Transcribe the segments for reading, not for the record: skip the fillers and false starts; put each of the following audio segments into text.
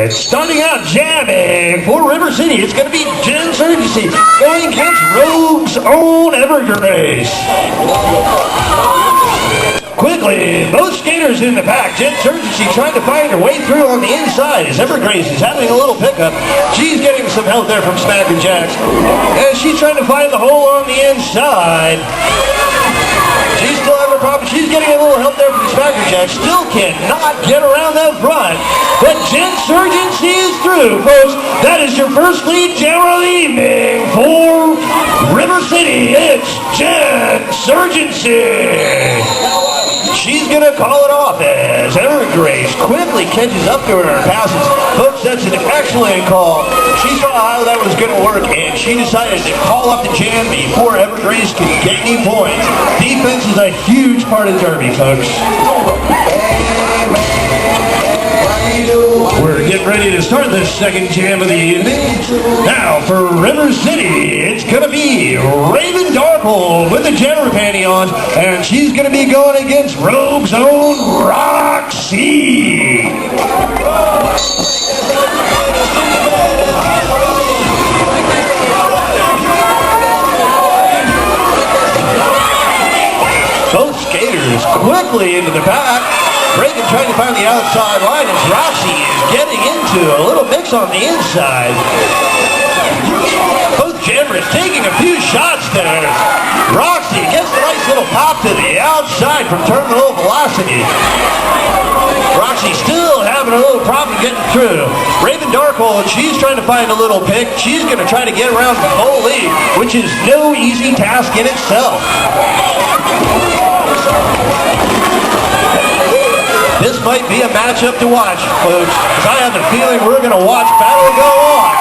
Starting out jamming for River City, it's going to be Jen Surgency going against Rogue's own Evergrace. Quickly, both skaters in the back. Jen Surgency trying to find her way through on the inside as Evergrace is having a little pickup. She's getting some help there from Smack and Jacks. And she's trying to find the hole on the inside. She's still having a problem. She's getting a little help there from Smack and Jacks. Still cannot get around that front. But Jen Surgency is through, folks. That is your first lead jammer of the evening for River City. It's Jen Surgency. She's going to call it off as Evergrace quickly catches up to her and passes. Folks, that's an excellent call. She saw how that was going to work, and she decided to call up the jam before Evergrace could get any points. Defense is a huge part of Derby, folks. We're getting ready to start this second jam of the evening. Now, for River City, it's going to be Raven Darkhold with the jammer panty on, and she's going to be going against Rogue's own Roxy. Both skaters quickly into the back. Reagan trying to find the outside line as Roxy is getting into a little mix on the inside. Both jammers taking a few shots there. Roxy gets a nice little pop to the outside from terminal velocity. Roxy still having a little problem getting through. Raven Darkhold, she's trying to find a little pick. She's going to try to get around Foley, which is no easy task in itself. This might be a matchup to watch, folks, because I have a feeling we're going to watch battle go on.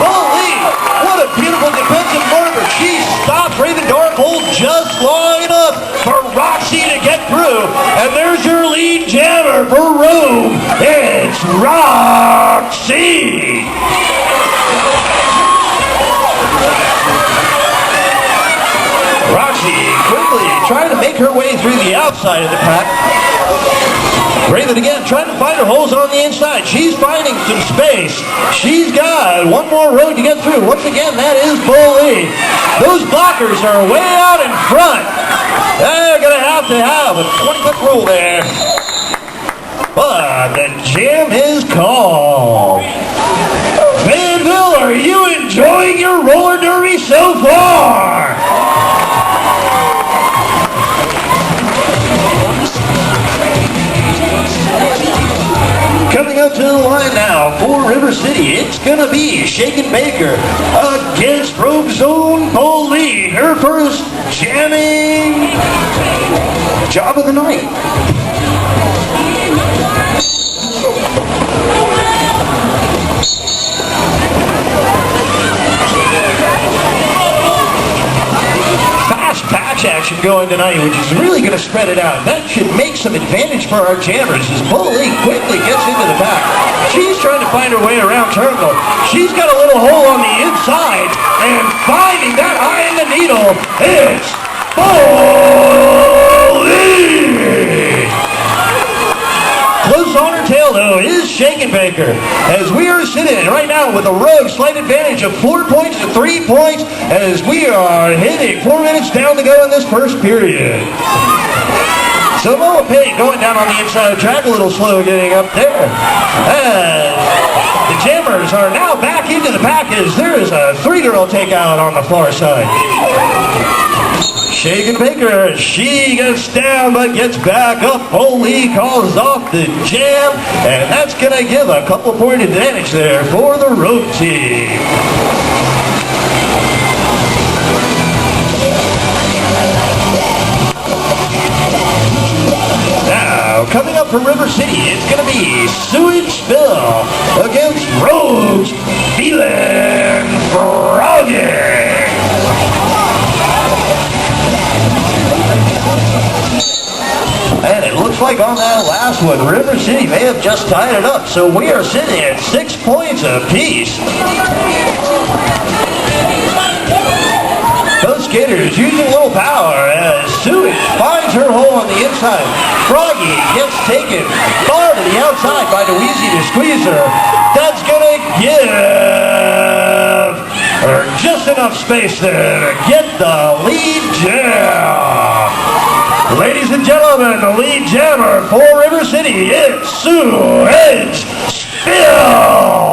Holy, what a beautiful defensive maneuver. She stopped Raven Darkhold just long enough for Roxy to get through. And there's your lead jammer for Rogue. It's Roxy. Roxy quickly trying to make her way through the outside of the pack. Raven again trying to find her holes on the inside. She's finding some space. She's got one more road to get through. Once again, that is Bully. Those blockers are way out in front. They're going to have a 20-foot rule there. But the jam is called. Vanville, are you enjoying your roller derby so far? Coming up to the line now for River City, it's going to be Shaken Baker against Rogue's own Bully. Her first jamming job of the night. Patch action going tonight, which is really going to spread it out. That should make some advantage for our jammers as Bully quickly gets into the back. She's trying to find her way around terminal. She's got a little hole on the inside, and finding that eye in the needle, it's Bully! Close on her tail, though, is Shaken Baker. As we are sitting right now with a Rogue slight advantage of 4 points to 3 points as we are hitting 4 minutes down to go in this first period. Samoa Pain going down on the inside of the track, a little slow getting up there. And the jammers are now back into the package. There is a 3-girl takeout on the far side. Shaken Baker, she gets down but gets back up. Foley calls off the jam, and that's going to give a couple point advantage there for the Rogue team. Now, coming up from River City, it's going to be Sewage Spill against Rogue's Feeling Froggy. And it looks like on that last one, River City may have just tied it up. So we are sitting at 6 points apiece. Those skaters using a little power as Sewage finds her hole on the inside. Froggy gets taken far to the outside by Dweezy the Squeezer. That's gonna give her just enough space there to get the lead jam. Ladies and gentlemen, the lead jammer for River City is Sewage Spill.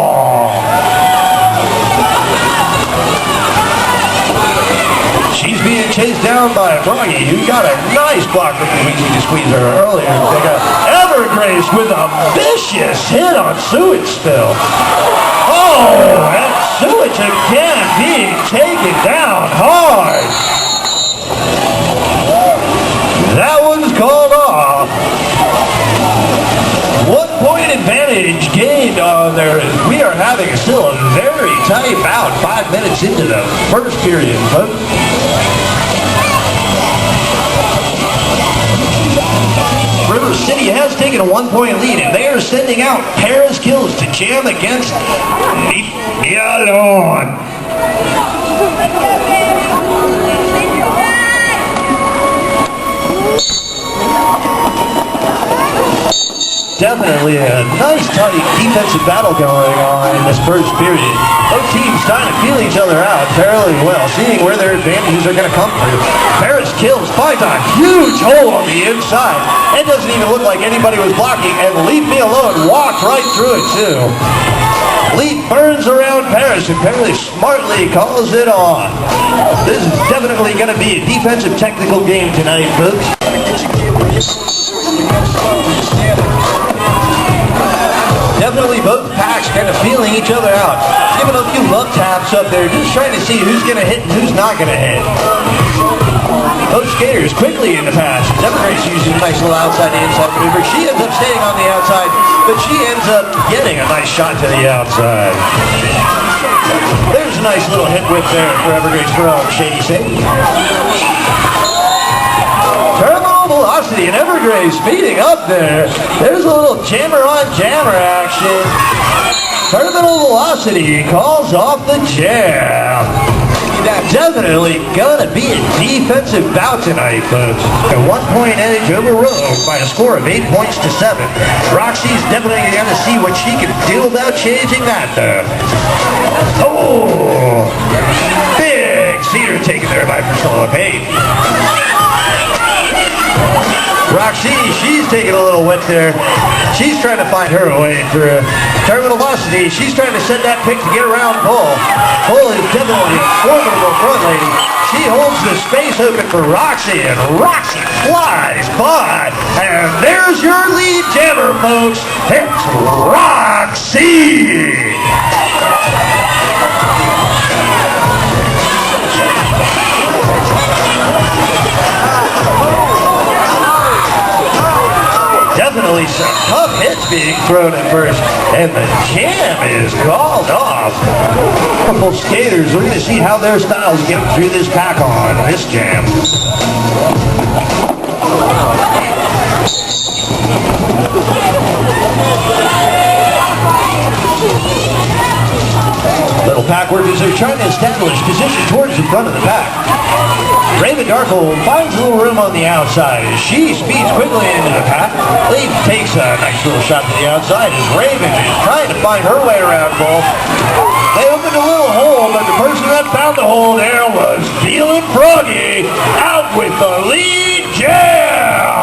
She's being chased down by Froggy, who got a nice block from Dweezy the Squeezer earlier. They got Evergrace with a vicious hit on Sewage Spill. Oh, and Sewage again being taken down hard. That one's called off. 1 point advantage gained on there. We are having still a very tight bout 5 minutes into the first period, folks. River City has taken a 1 point lead, and they are sending out Paris Kills to jam against Mialon. Definitely a nice, tight defensive battle going on in this first period. Both teams trying to feel each other out fairly well, seeing where their advantages are going to come through. Paris Kills finds a huge hole on the inside. It doesn't even look like anybody was blocking, and Leave Me Alone walked right through it, too. Leaf burns around Paris and fairly smartly calls it off. This is definitely going to be a defensive technical game tonight, folks. Definitely both packs kind of feeling each other out. Giving a few love taps up there, just trying to see who's going to hit and who's not going to hit. Both skaters quickly in the pass. Evergrace uses a nice little outside to inside maneuver. She ends up staying on the outside, but she ends up getting a nice shot to the outside. There's a nice little hit whip there for Evergrace from Shady Sadie. Terminal velocity and Evergrace speeding up there. There's a little jammer on jammer action. Terminal velocity calls off the jam. Definitely gonna be a defensive bout tonight, folks. A 1 point edge over Rogue by a score of 8 points to 7. Roxy's definitely gonna see what she can do about changing that, though. Oh, big cedar taken there by Samoa Pain. Roxy, she's taking a little whip there. She's trying to find her way through. Terminal velocity, she's trying to send that pick to get around Bull. Bull is definitely a formidable front lady. She holds the space open for Roxy, and Roxy flies by. And there's your lead jammer, folks. It's Roxy. Definitely some tough hits being thrown at first, and the jam is called off. Couple skaters, we're going to see how their styles get through this pack on this jam. Little pack workers are trying to establish position towards the front of the pack. Raven Darkhold finds a little room on the outside as she speeds quickly into the pack. Leaf takes a nice little shot to the outside as Raven is trying to find her way around Bull. They opened a little hole, but the person that found the hole there was Feelin' Froggy out with the lead jam.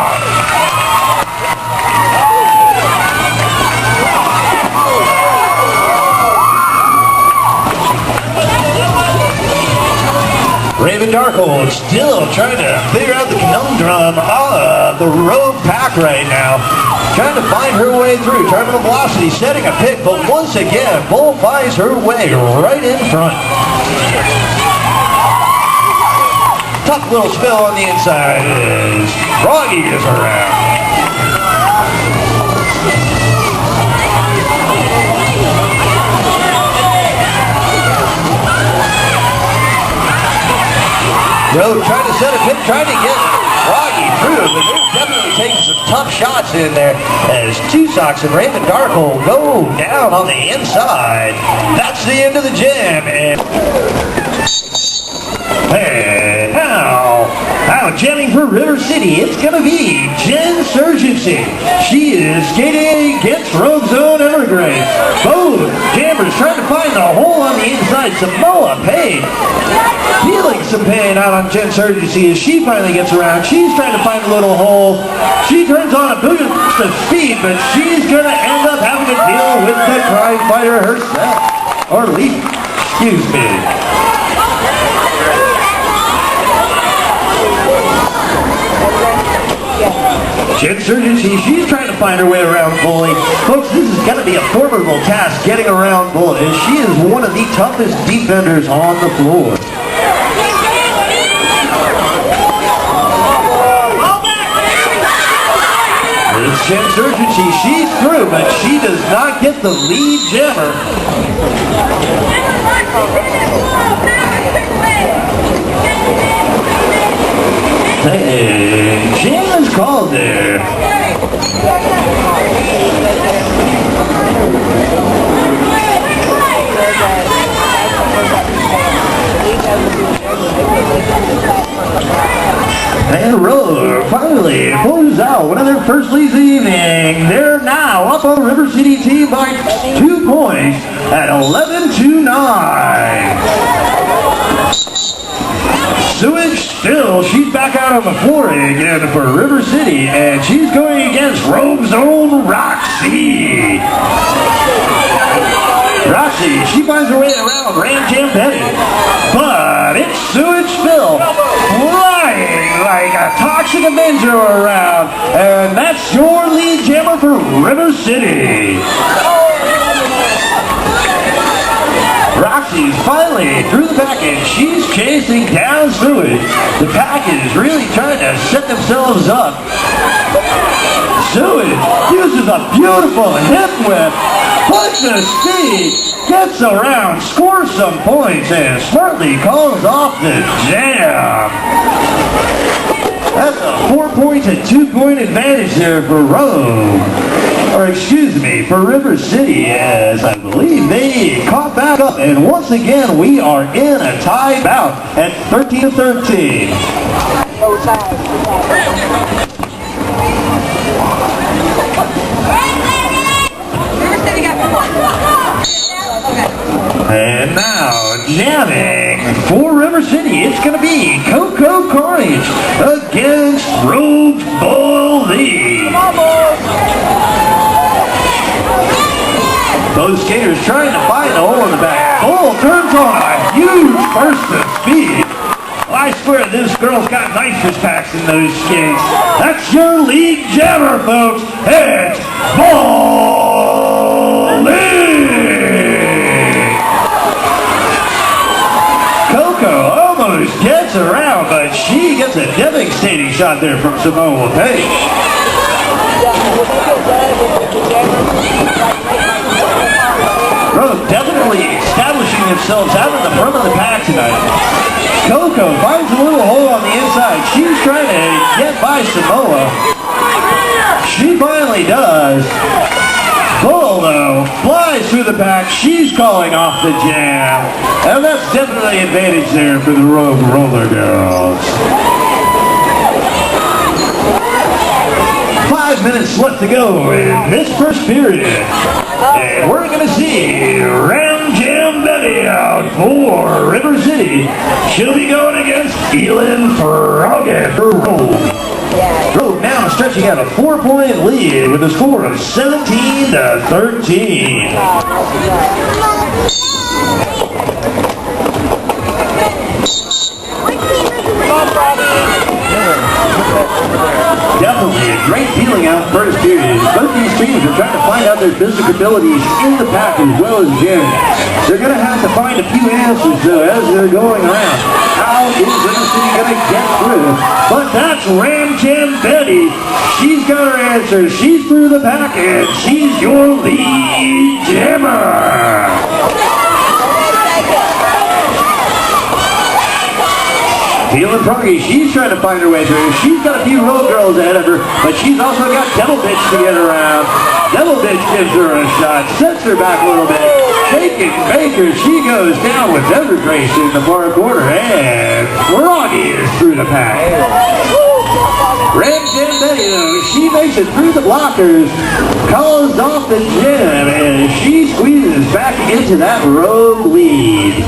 Raven Darkhold still trying to figure out the conundrum of the rogue pack right now. Trying to find her way through. Terminal velocity setting a pick, but once again, Bull finds her way right in front. Tough little spill on the inside as Froggy is around. Rogue trying to set a pick, trying to get Froggy through, but they're definitely taking some tough shots in there as Two Socks and Raven Darkhold go down on the inside. That's the end of the jam. And And now jamming for River City, it's going to be Jen Surgency. She is skating against Rogue Zone Evergreen. Both jammers trying to find the hole on the inside. Samoa Pain feeling some pain out on Jen Surgency as she finally gets around. She's trying to find a little hole. She turns on a billion of speed, but she's going to end up having to deal with the crime fighter herself. Or Lee, excuse me. Jen Surgency, she's trying to find her way around Bully. Folks, this is going to be a formidable task getting around Bully, as she is one of the toughest defenders on the floor. It's Jen Surgency, she's through, but she does not get the lead jammer. Hey, jam is called there. And Roller finally pulls out one of their first leads of the evening. They're now up on River City team by 2 points at 11-9. Sewage still, she's back out on the floor again for River City, and she's going against Rogue Zone Roxy. Roxy, she finds her way around Ram Jam Betty, but it's Sewage Phil flying like a toxic Avenger around, and that's your lead jammer for River City. Roxy's finally through the back and she's chasing down Sewage. The pack is really trying to set themselves up. Sewage uses a beautiful hip whip, puts the speed, gets around, scores some points, and smartly calls off the jam. That's a 4-point to 2-point advantage there for Rogue. Or excuse me, for River City, as I believe they caught back up. And once again, we are in a tie bout at 13-13. And now, jamming for River City, it's going to be Coco Carnage against Rogue Bully. Those skaters trying to find a hole in the back. Bull turns on a huge burst of speed. I swear this girl's got nitrous packs in those skates. That's your league jammer, folks. It's Bully! Coco almost gets around, but she gets a devastating shot there from Samoa Pain. Rogue definitely establishing themselves out in the front of the pack tonight. Coco finds a little hole on the inside. She's trying to get by Samoa. She finally does. Bull, though, flies through the pack. She's calling off the jam. And that's definitely an advantage there for the Rogue Rollergirls. 5 minutes left to go in this first period. And we're going to see Ram Jam Betty out for River City. She'll be going against Elin Froggen for Rogue. Rogue now stretching out a 4-point lead with a score of 17-13. Definitely a great feeling out first period. Both these teams are trying to find out their physical abilities in the pack as well as jamming. They're going to have to find a few answers though as they're going around. How is River City going to get through? But that's Ram Jam Betty. She's got her answers. She's through the pack and she's your lead jammer. Feeling froggy, she's trying to find her way through. She's got a few road girls ahead of her, but she's also got Devil Bitch to get around. Devil Bitch gives her a shot, sets her back a little bit. Shaking Baker, she goes down with Evergrace in the far corner, and Froggy is through the pack. Red Gambino, she makes it through the blockers, calls off the gym, and she squeezes back into that road lead.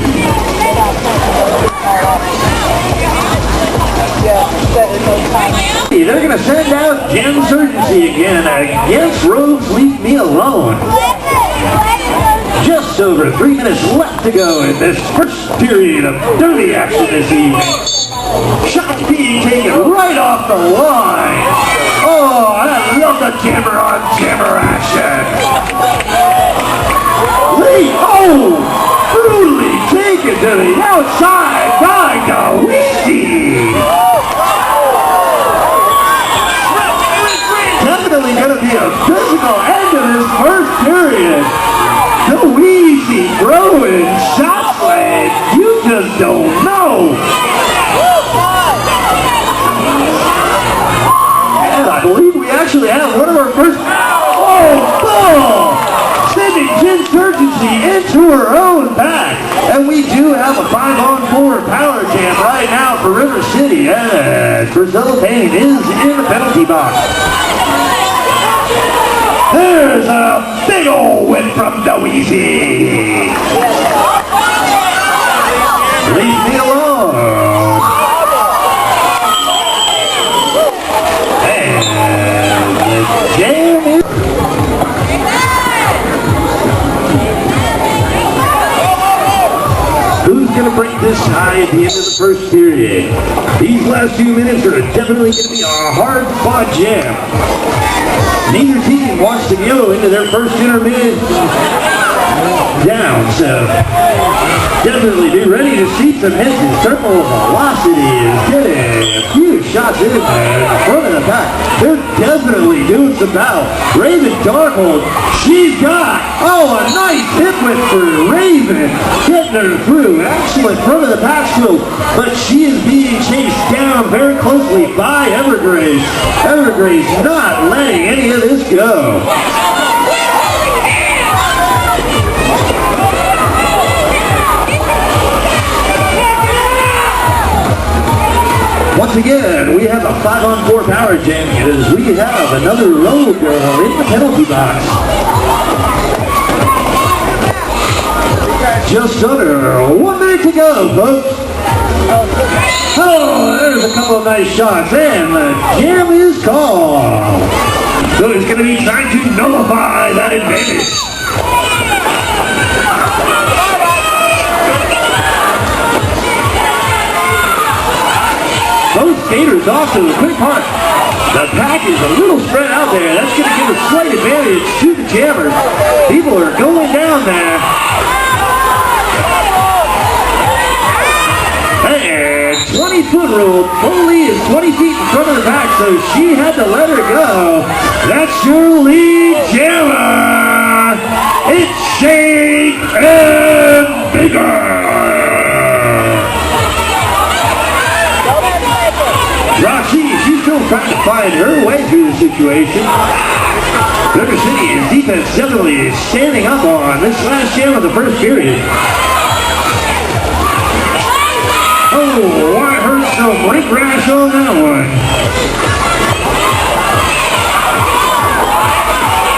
They're going to send out Gem Surgency again against Rogues Leave Me Alone. Just over 3 minutes left to go in this first period of derby action this evening. Shots being taken right off the line. Oh, I love the jammer on jammer action. Lee, brutally taken to the outside by Nowitzki. Definitely going to be a physical end to this first period. Nowitzki throwing shots like you just don't know. And I believe we actually have one of our first... Sending Gem Surgency into her own pack. And we do have a 5-on-4 power jam right now for River City as Samoa Pain is in the penalty box. There's a big old win from Nowitzki. Leave me alone. And the jam is... Who's going to break this tie at the end of the first period? These last few minutes are definitely going to be a hard-fought jam. Neither team wants to go into their first intermittent down, so definitely be ready to see some hits and circle velocity is getting a few shots in there in the front of the pack. They're definitely doing some battle. Raven Darkhold, she's got, a nice hit with for Raven, getting her through. Excellent front of the pack still, but she is being chased down very closely by Evergrace. Evergrace not letting any of this go. Once again, we have a 5-on-4 power jam as we have another Rollergirl in the penalty box. Just under 1 minute to go, folks. Oh, there's a couple of nice shots, and the jam is called. So it's going to be trying to nullify that advantage. Both skaters off to a quick mark. The pack is a little spread out there. That's going to give a slight advantage to the jammers. People are going down there. And 20-foot rule. Foley is 20 feet in front of the pack, so she had to let her go. That's your lead jammer. It's Shake and Baker. Roxy, she's still trying to find her way through the situation. River City's defense definitely is standing up on this last jam of the first period. Oh, I heard some brake rash on that one.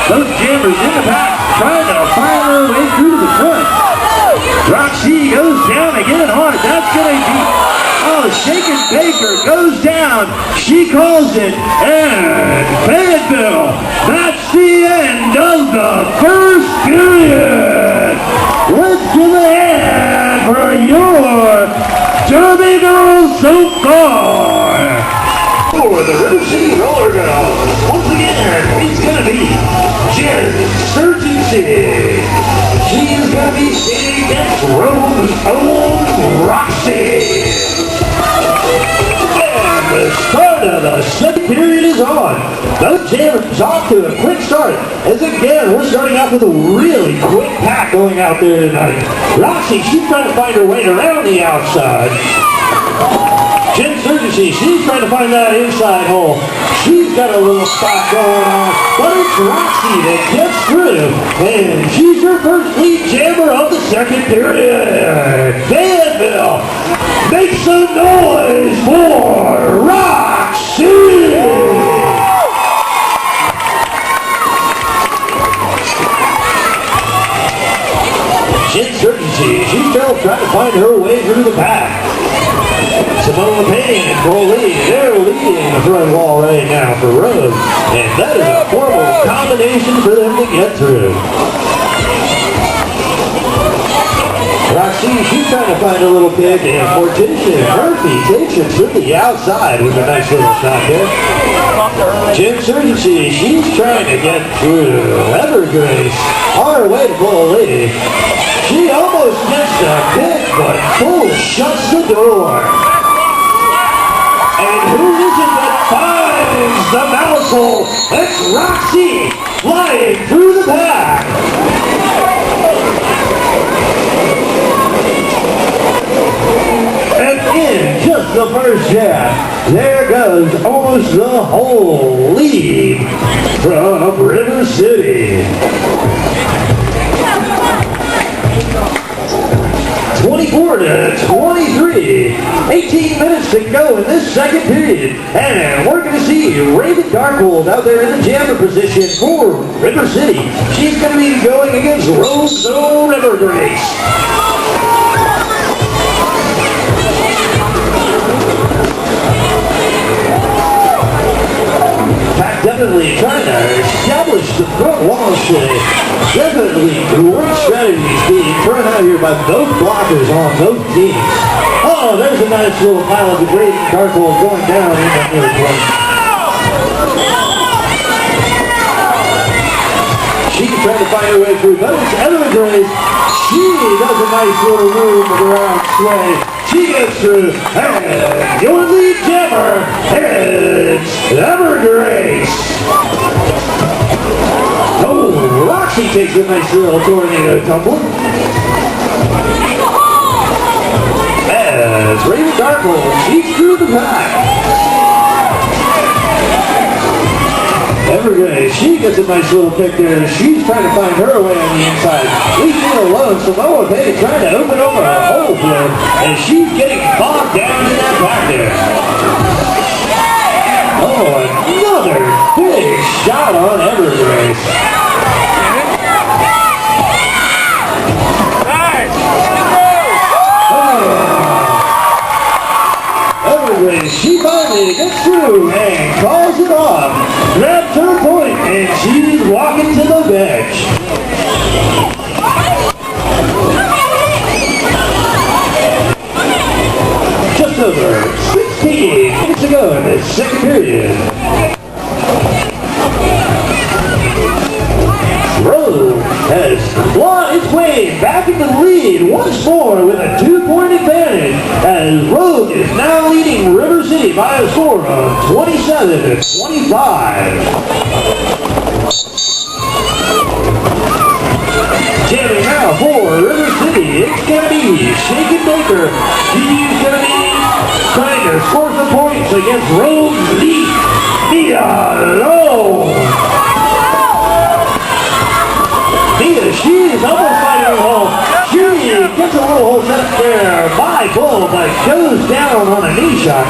Those jammers in the back trying to find their way through to the front. Roxy goes down again hard. That's going to be... Oh, Shaken Baker goes down. She calls it, and Fayetteville. That's the end of the first period. Let's give a hand for your Derby Girls so far. For the River City Rollergirls, once again, it's going to be Gem Surgency. She is going to be standing against Rogue's own Roxy. The start of the second period is on. Those jammers off to a quick start. As again, we're starting off with a really quick pack going out there tonight. Roxy, she's trying to find her way around the outside. Insurgency, she's trying to find that inside hole. She's got a little spot going on, but it's Roxy that gets through, and she's her first lead jammer of the second period. Danville, make some noise for Roxy! Insurgency, she's still trying to find her way through the pack. Samoa Pain and Broly, they're leading the front wall right now for Rogue, and that is a horrible combination for them to get through. Roxy, she's trying to find a little pick, and Morticia Murphy takes it to the outside with a nice little shot there. Insurgency, she's trying to get through. Evergrace on her way to Broly. She almost gets the pick, but Bull shuts the door. And who is it that finds the mouthful? It's Roxy flying through the pack. And in just the first jab, there goes almost the whole lead from River City. 24 to 23. 18 minutes to go in this second period. And we're going to see Raven Darkhold out there in the jammer position for River City. She's going to be going against Rogue's own Evergrace. Definitely trying to establish the front walls today. Definitely great strategies being thrown out here by both blockers on both teams. Oh, there's a nice little pile of debris. Darkhold going down in that near play. She's trying to find her way through, but it's Evergrace. She does a nice little move around sway. She gets through, and your lead jammer is Evergrace. Oh, Roxy takes a nice little tornado tumble. As Raven Darkhold, she's through the pack. Evergrace, she gets a nice little pick there. She's trying to find her way on the inside. Leaves it alone. Samoa Pain trying to open up a hole for her, and she's getting bogged down in that back there. Oh, another big shot on Evergrace. She finally gets through and calls it off. Grabs her point and she's walking to the bench. Just over 16 minutes to go in this second period. Rogue has clawed its way back into the lead once more with a 2-point advantage, as Rogue is now leading River City by a score of 27 to 25. Jamming now for River City, it's going to be Shaken Baker. She's going to be trying to score some points against Rogue's lead. She's almost finding a hole. She gets a little hole set up there by Bull, but goes down on a knee shot.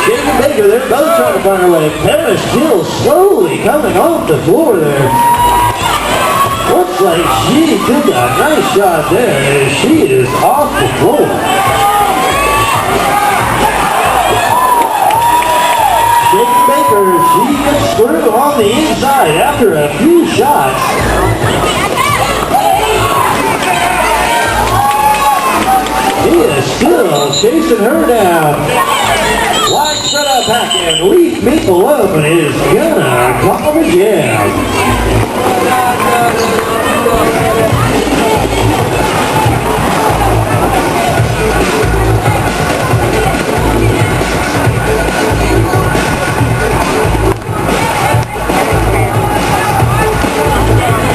Shaken Baker, they're both trying to find her way. Paris still slowly coming off the floor there. Looks like she took a nice shot there as she is off the floor. Shaken Baker, she gets through on the inside after a few shots. He is still chasing her down. Wide spread out back and leaf meet below, but is gonna call the jam.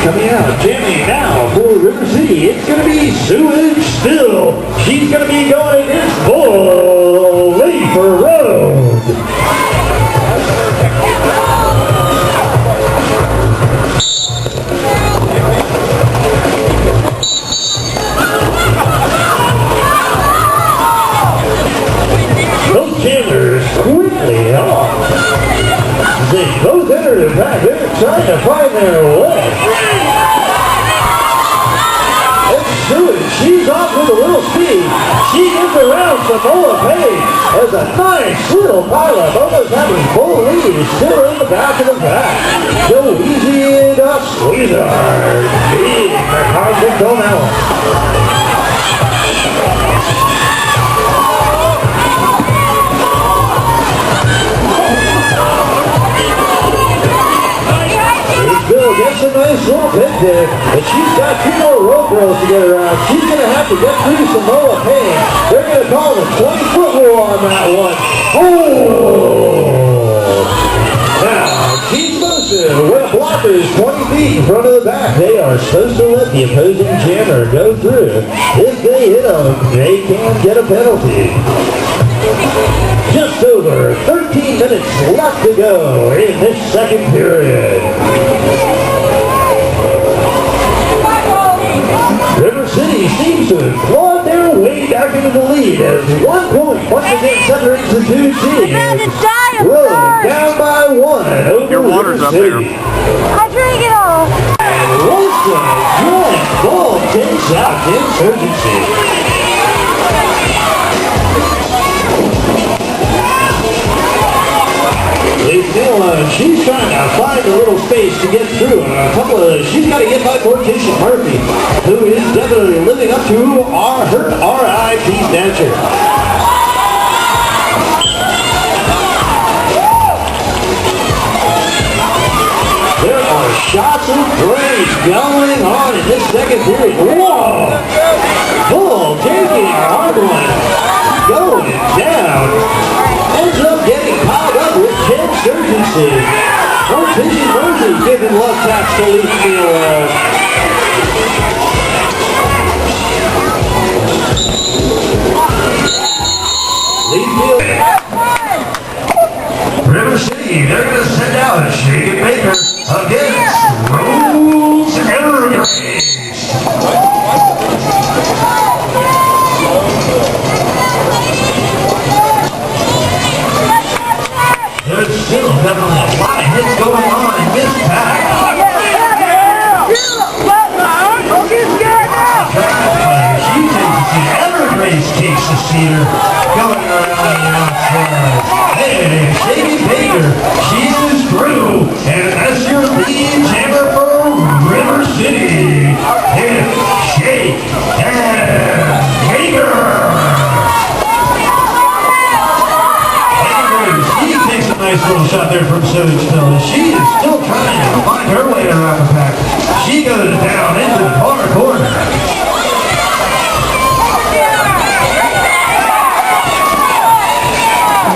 Coming out, jamming now for River City, it's going to be Sewage Still. She's going to be going against Bully for Road. Those Chandlers quickly off. They both enter the back. They're trying to find their way. She's off with a little speed. She gets around Samoa Pain as a nice little pileup, almost having full lead. Is still in the back of the pack. Go easy enough, sweetheart. Big the convict on that one. Gets a nice little pick there, but she's got two more Rollergirls to get around. She's going to have to get through Samoa Pain. They're going to call the 20-foot rule on that one. Oh! Now, she's supposed to, when a blocker is 20 feet in front of the back, they are supposed to let the opposing jammer go through. If they hit them, they can get a penalty. Just over 13 minutes left to go in this second period. River City seems to have clawed their way back into the lead as 1 point once again separates the two teams. Road down by 1 over your water's River up City. there. I drank it all. And Rosa Joint ball takes out Insurgency. She's trying to find a little space to get through. She's got to get by Morticia Murphy, who is definitely living up to her R.I.P. stature. There are shots of grace going on in this second period. Whoa! Bull taking a hard one, going down. Ends up getting piled up with 10 Insurgency. Morticia Murphy giving love taps to Lee Field. River City, they're going to send out a Shake and Baker against Rollergirls. There's still definitely a lot of hits going on in this pack. She takes the Evergrace takes the cedar going around the outside. Hey, Shake and Baker, she's through, and that's your lead jammer for River City. Hit, Shake, and Baker. Nice little shot there from Sewage Still. She is still trying to find her way around the pack. She goes down into the far corner.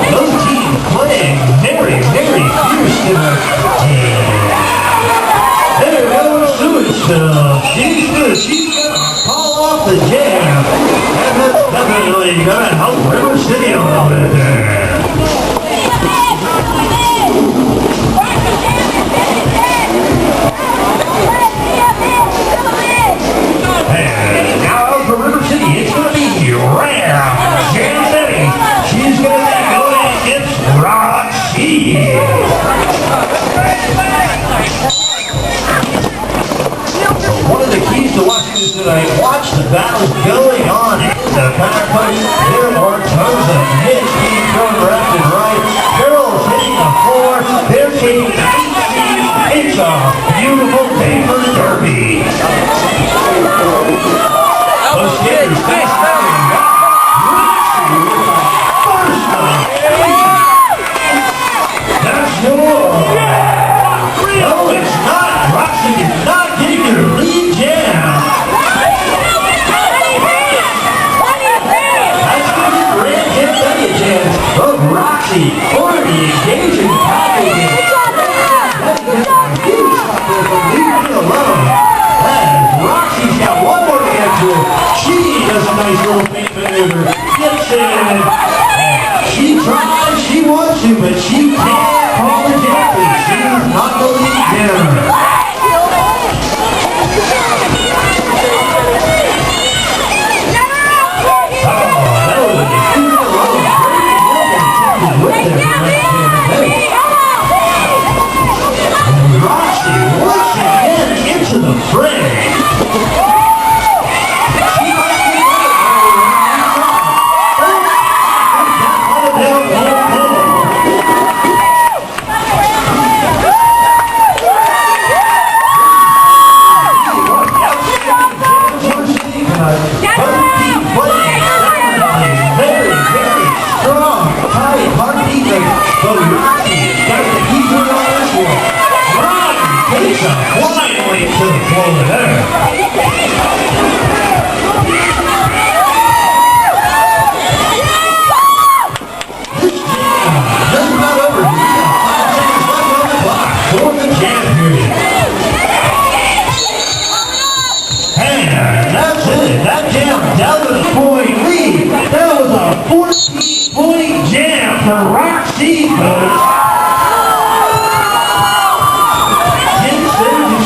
Those teams playing very, very fierce tonight. There goes Sewage Still. She's good. She's going to call off the jam. And that's definitely going to help River City a little bit there. And now for River City, it's going to be Rare Jam City. She's going to be going against Roxy. One of the keys to watching this tonight, watch the battles going on in the pack fight. There are tons of hits being thrown left and right. Girls hitting the floor. They're taking 18. It's a beautiful day for Derby. Those skaters fast moving. First one. That's yours. No, it's not. Roxy is not getting her lead jam. That's going to be Grand Jam jam of Roxy. Already engaging packaging. Leave me alone. And Roxy's got one more to get to. She does a nice little feint maneuver. Gets in. She tries, she wants to, but she can't call the champion. She is not the lead jammer. Roxy once again into the fray. Finally to the floor there. Just about over. We got 5 seconds left on the clock for the jam period. And that's it. That jam down to the point lead. That was a 14-point jam for Roxy, folks.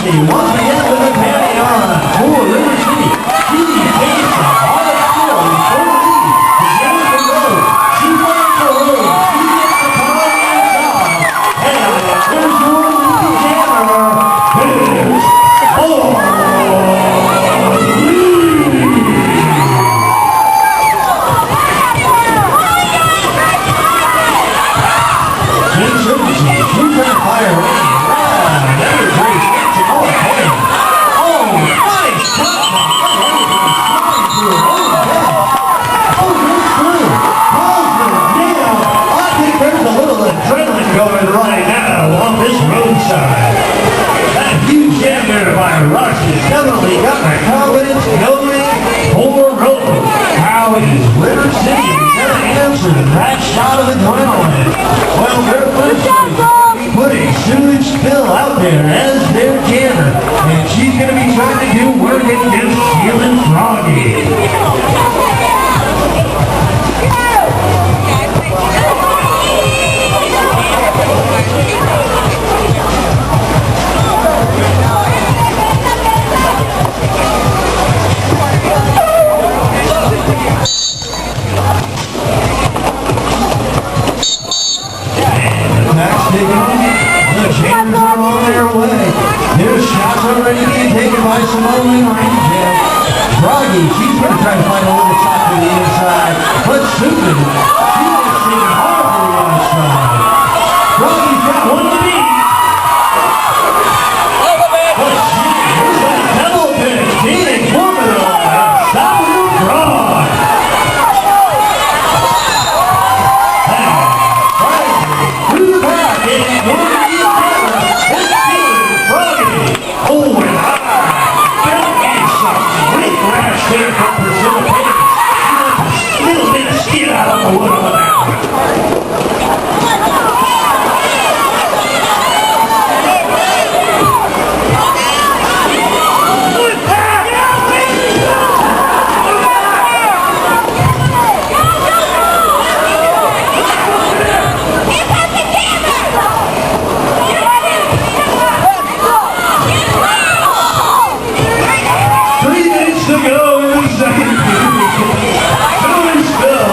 Once again with a carry on for River City. She takes a hard skill for the lead. The Jennifer Road. She finds the road. She gets the power inside. And there's your lead jammer. Here's she's trying to fire away. Another great Samoa Pain. Oh, nice shot. Oh, good through. Down. I think there's a little adrenaline going right now on this roadside. That huge jam there by Roxy has definitely got my confidence going for road. How is River City going to answer that shot of adrenaline? Well, they're putting Sewage Spill out there as their jammer, and she's going to be trying to do work against Steelin' Froggy. The jammers are on their way. There's shots already being taken by Samoa Pain. Froggy, she's going to try to find a little shot to the inside. But Susan, she is taking hard to the outside. Froggy's got one to beat. But she is a double pitch. Being formidable. Stop the draw. Through the back, it's going to be a camera. It's Steelin' Froggy. Oh, and there is some great rash there from Precipitation. A little bit of skin out of the wood on that one.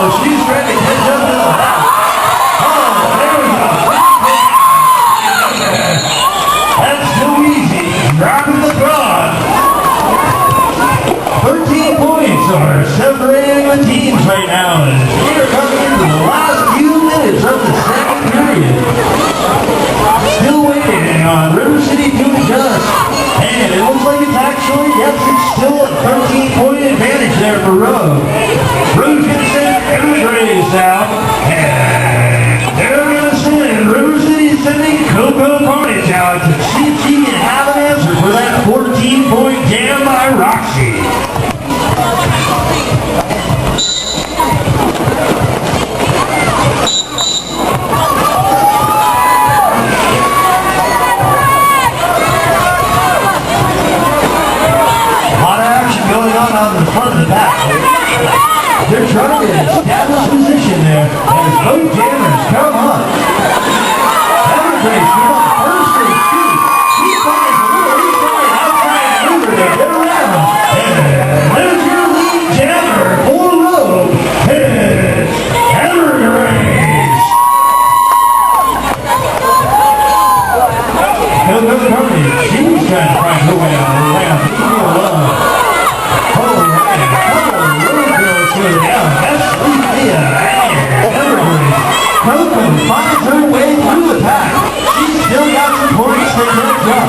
She's ready to catch up to the house. Oh, there we go. That's too easy. Dropping the draw. 13 points are separating the teams right now as we are coming into the last few minutes of the second period. Still waiting on River City to adjust. And it looks like it's actually, yes, it's still a 13-point advantage there for Rogue. Rogue's going to send Evergrace out, and they're going to send River City sending Coco Carnage out to see if she can have an answer for that 14-point jam by Roxy. front of the pack. They're trying to establish position there as both jammers come up. Evergrace is on first base too. He finds a little inside outside maneuver to get around. And there's your lead jammer for Rogue. It's Evergrace. Coco Carney, she's trying to find her way out around. This will be a run. Rollergirls go down. That's sweet Mia. Evergrace. Coco finds her way through the pack. She's still got some points to catch up.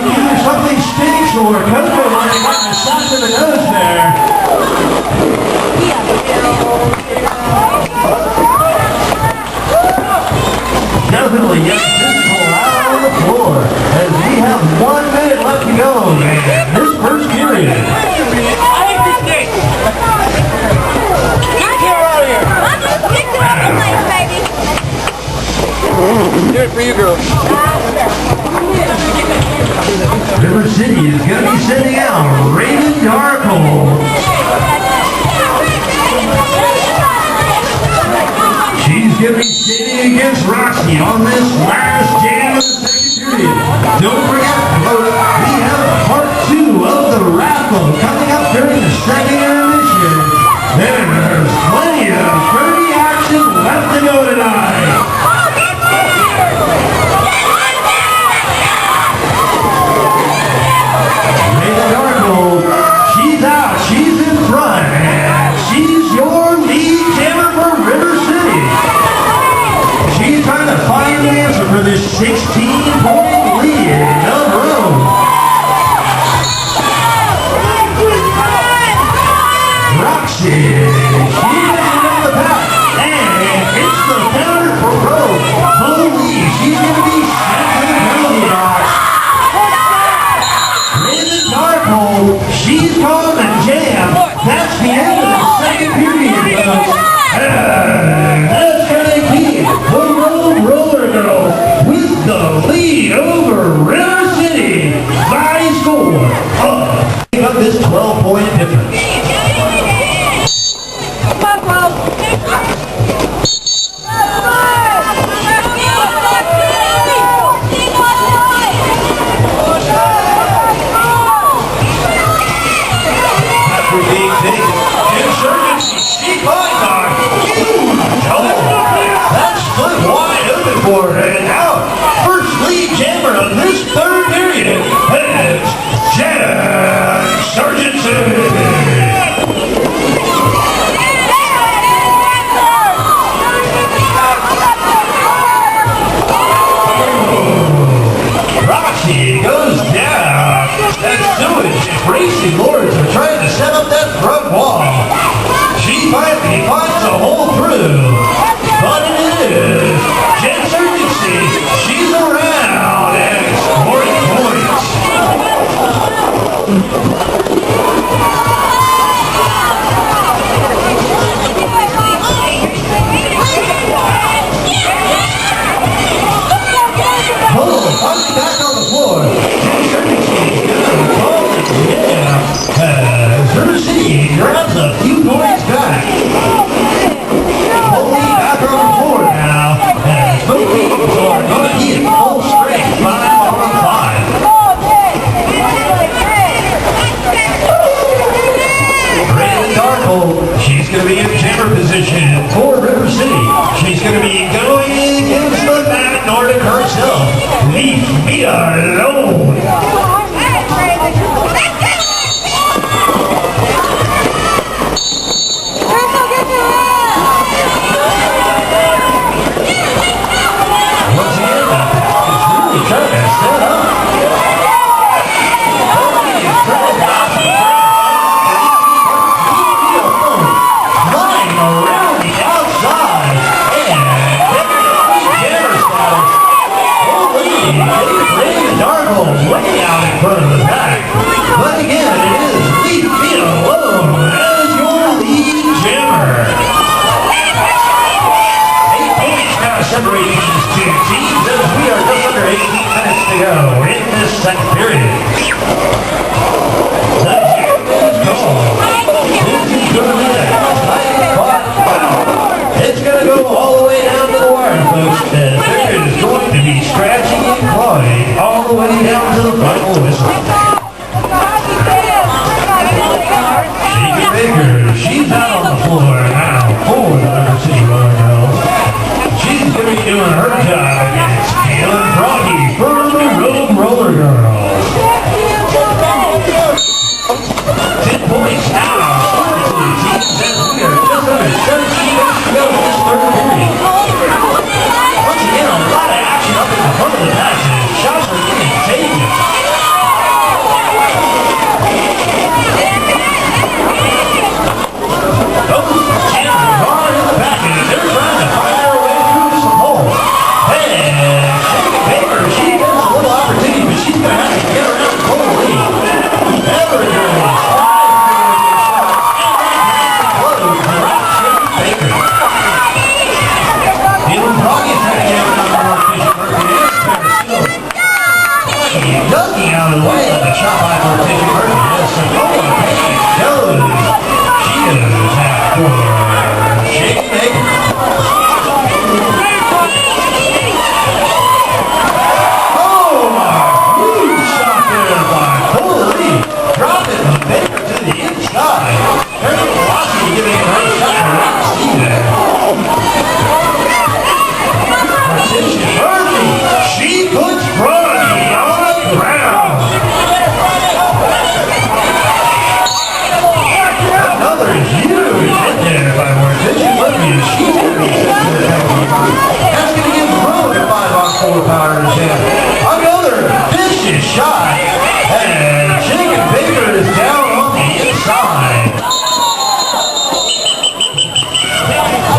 Either something stinks or Coco might have gotten a shot to the nose there. Definitely get physical out on the floor as we have 1 minute left to go in this first period. Do it for you, girls. River City is going to be sending out Raven Darkhold. She's going to be standing against Roxy on this last jam of the second period. Don't forget, folks, we have part 2 of the raffle coming up during the second intermission. There's plenty of Kirby action left to go tonight. Raven Darkhold, she's out, she's in front, and she's your lead jammer for River City. She's trying to find the answer for this 16-point lead of Rogue. Roxy, she's in the pack, and it's the counter for Rogue. Holy, she's going to be sent to the penalty box. Raven Darkhold, she's calling the jam. That's the end of the second period, folks. That's going to be the Rollergirls with the lead over River City by score of this 12-point difference. And now, first lead jammer of this third period is Jack Sargentson. Roxy goes down. That sewage and Gracie Lords are trying to set up that front wall. She finally finds a hole through, but it is Jen Surgency. She's around and scoring points. Oh, finally back on the floor. Jen Surgency is going to call it. Yeah. River City grabs a few points back. Holy back on the floor now. And both teams are going to be at full strength 5-on-5. Raven Darkhold, she's going to be in jammer position for River City. She's going to be going against the Mad Nordic herself. Leave me alone. Once again, it's really trying to set up. Flying around the outside and getting the jammer status. Holy, Raven Darkhold way out. to go in this second period. The game is gone. This is going to be a tight fought battle. It's going to go all the way down to the wire, folks. And there is going to be scratching and clawing all the way down to the final whistle. Shaky Baker, she's out on the floor now for the River City Rollergirls. She's going to be doing her job against Kayla Froggy for the Rollergirls. 10 points now. The team says we are just under 17 minutes to go in this third period. Once again, a lot of action up in the front of the match, and shots are getting taken. Ducking out of the way of the shot by Morticia Murphy. Yes, Samoa Pain goes. She is out for Shake Baker. Oh my! Huge shot there by Foley. Dropping the Baker to the inside. There's Velocity giving a nice shot to right see there. Morticia Murphy. She puts Froggy on the ground. Another huge hit there by Morticia Murphy. She's going to be sent to the penalty. That's going to give Road a 5-on-4 power in his hand. Another vicious shot. And Jacob Baker is down on the inside.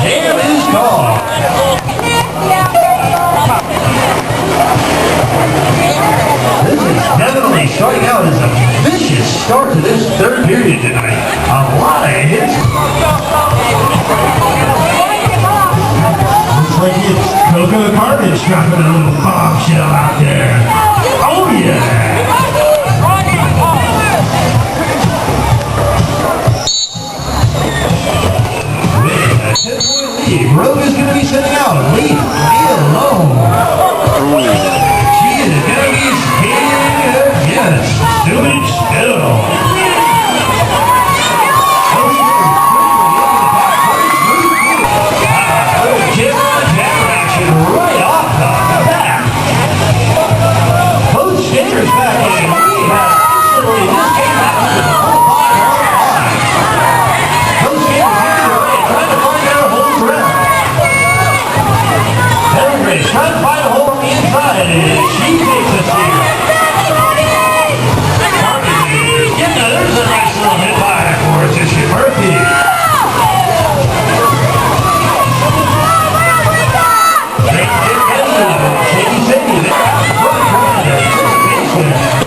Jam is gone. This is definitely starting out as a vicious start to this third period tonight. A lot of hits. Looks like it's Coco Carnage dropping a little bombshell out there. Oh yeah! With a 10-point lead, Rogue is going to be sending out Leave Me Alone. She is going to be skating against Sewage Still. Jam action right off the bat. Both skaters back in. We have instantly this game out to the whole bottom on the line. Both skaters making their way, trying to find out a hole ground. Belgrade trying to find a hole on the inside, and she takes a seat. There's a nice little hit by Morticia Murphy. Shaky Sadie there. Running around the basement.